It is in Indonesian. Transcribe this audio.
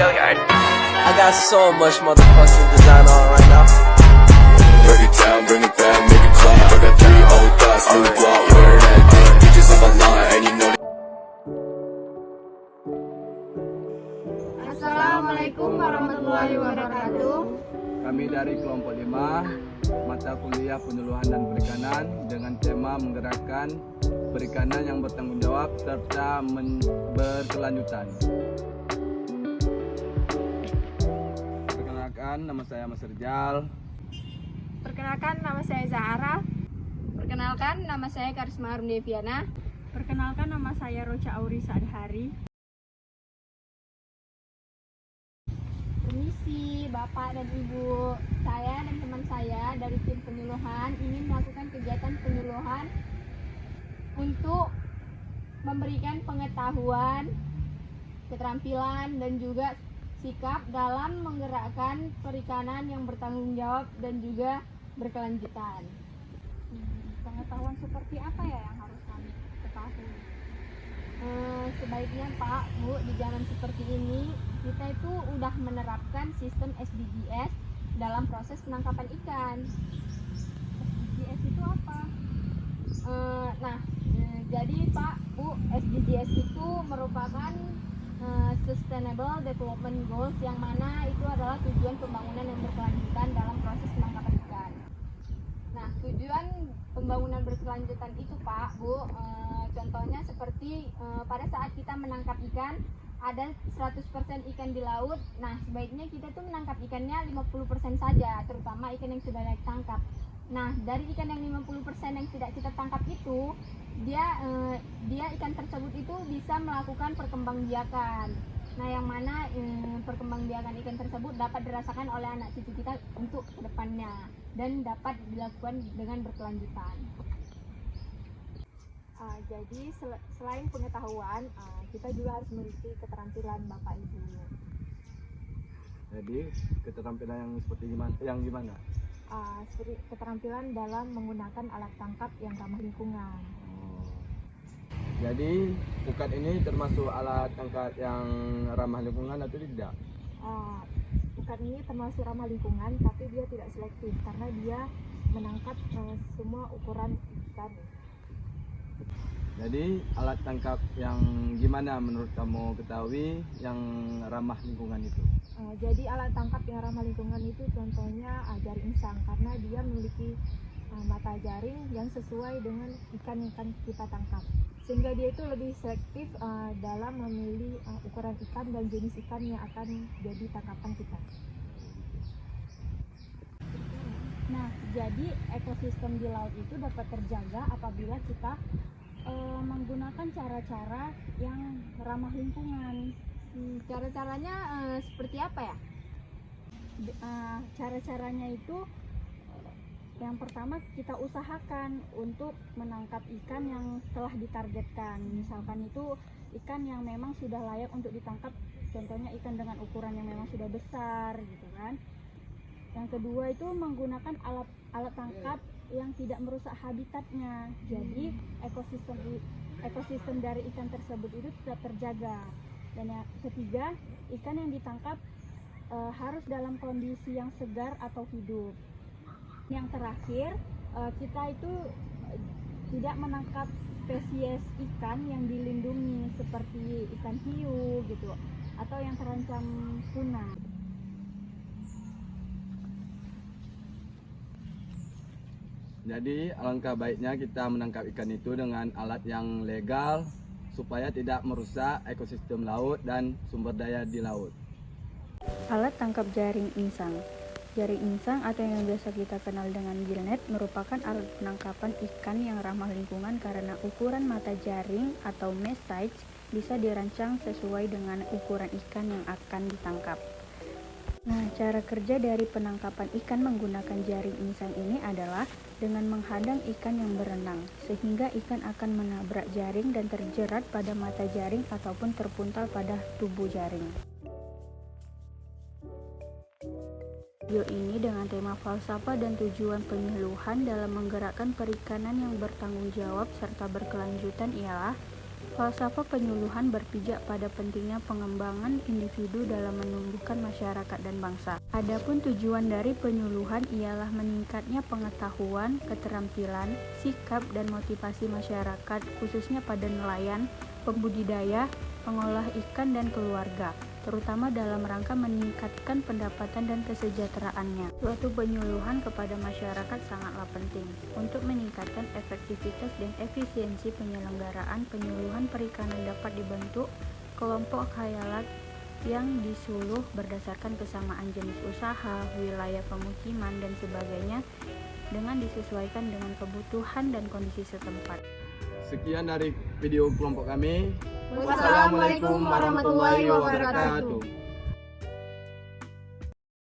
Billiard. I got so much motherfucking design on right now. Break it down, bring it back, make it clap. I got 3 old thoughts, new guap, wear that dick. Bitches on my line, and you know. Assalamualaikum warahmatullahi wabarakatuh. Kami dari kelompok 5, mata kuliah penyuluhan dan perikanan dengan tema menggerakkan perikanan yang bertanggung jawab serta berkelanjutan. Perkenalkan, nama saya Mas Rizal. Perkenalkan, nama saya Zahara. Perkenalkan, nama saya Karisma Harum Deviana. Perkenalkan, nama saya Rocha Aurisa Adhari. Permisi Bapak dan Ibu, saya dan teman saya dari tim penyuluhan ingin melakukan kegiatan penyuluhan untuk memberikan pengetahuan, keterampilan dan juga sikap dalam menggerakkan perikanan yang bertanggung jawab dan juga berkelanjutan. Pengetahuan seperti apa ya yang harus kami ketahui? Sebaiknya Pak, Bu, di zaman seperti ini kita itu udah menerapkan sistem SDGs dalam proses penangkapan ikan. SDGs itu apa? Jadi Pak, Bu, SDGs itu merupakan Sustainable Development Goals, yang mana itu adalah tujuan pembangunan yang berkelanjutan dalam proses penangkapan ikan. Nah, tujuan pembangunan berkelanjutan itu Pak, Bu, contohnya seperti pada saat kita menangkap ikan, ada 100% ikan di laut. Nah, sebaiknya kita tuh menangkap ikannya 50% saja, terutama ikan yang sudah layak tangkap. Nah, dari ikan yang 50% yang tidak kita tangkap itu, dia ikan tersebut itu bisa melakukan perkembangbiakan. Nah, yang mana perkembangbiakan ikan tersebut dapat dirasakan oleh anak cucu kita untuk kedepannya dan dapat dilakukan dengan berkelanjutan. Jadi selain pengetahuan, kita juga harus memiliki keterampilan Bapak Ibu. Jadi keterampilan yang seperti gimana? Seperti keterampilan dalam menggunakan alat tangkap yang ramah lingkungan. Jadi pukat ini termasuk alat tangkap yang ramah lingkungan atau tidak? Pukat ini termasuk ramah lingkungan, tapi dia tidak selektif karena dia menangkap semua ukuran ikan. Jadi alat tangkap yang gimana menurut kamu ketahui yang ramah lingkungan itu? Jadi alat tangkap yang ramah lingkungan itu contohnya jaring insang, karena dia memiliki mata jaring yang sesuai dengan ikan yang akan kita tangkap, sehingga dia itu lebih selektif dalam memilih ukuran ikan dan jenis ikan yang akan jadi tangkapan kita. Nah, jadi ekosistem di laut itu dapat terjaga apabila kita menggunakan cara-cara yang ramah lingkungan. Cara-caranya seperti apa ya? Cara-caranya itu yang pertama, kita usahakan untuk menangkap ikan yang telah ditargetkan. Misalkan itu ikan yang memang sudah layak untuk ditangkap, contohnya ikan dengan ukuran yang memang sudah besar gitu kan. Yang kedua itu menggunakan alat tangkap yang tidak merusak habitatnya. Jadi ekosistem dari ikan tersebut itu tetap terjaga. Dan yang ketiga, ikan yang ditangkap harus dalam kondisi yang segar atau hidup. Yang terakhir, kita itu tidak menangkap spesies ikan yang dilindungi seperti ikan hiu gitu, atau yang terancam punah. Jadi alangkah baiknya kita menangkap ikan itu dengan alat yang legal supaya tidak merusak ekosistem laut dan sumber daya di laut. Alat tangkap jaring insang. Jaring insang atau yang biasa kita kenal dengan gillnet merupakan alat penangkapan ikan yang ramah lingkungan karena ukuran mata jaring atau mesh size bisa dirancang sesuai dengan ukuran ikan yang akan ditangkap. Nah, cara kerja dari penangkapan ikan menggunakan jaring insang ini adalah dengan menghadang ikan yang berenang, sehingga ikan akan menabrak jaring dan terjerat pada mata jaring ataupun terpuntal pada tubuh jaring. Video ini dengan tema falsafah dan tujuan penyuluhan dalam menggerakkan perikanan yang bertanggung jawab serta berkelanjutan ialah Falsafah penyuluhan berpijak pada pentingnya pengembangan individu dalam menumbuhkan masyarakat dan bangsa. Adapun tujuan dari penyuluhan ialah meningkatnya pengetahuan, keterampilan, sikap, dan motivasi masyarakat, khususnya pada nelayan, pembudidaya, pengolah ikan, dan keluarga, terutama dalam rangka meningkatkan pendapatan dan kesejahteraannya. Suatu penyuluhan kepada masyarakat sangatlah penting untuk meningkatkan efektivitas dan efisiensi penyelenggaraan penyuluhan perikanan. Dapat dibentuk kelompok khayalat yang disuluh berdasarkan kesamaan jenis usaha, wilayah pemukiman, dan sebagainya dengan disesuaikan dengan kebutuhan dan kondisi setempat. Sekian dari video kelompok kami. Wassalamualaikum warahmatullahi wabarakatuh.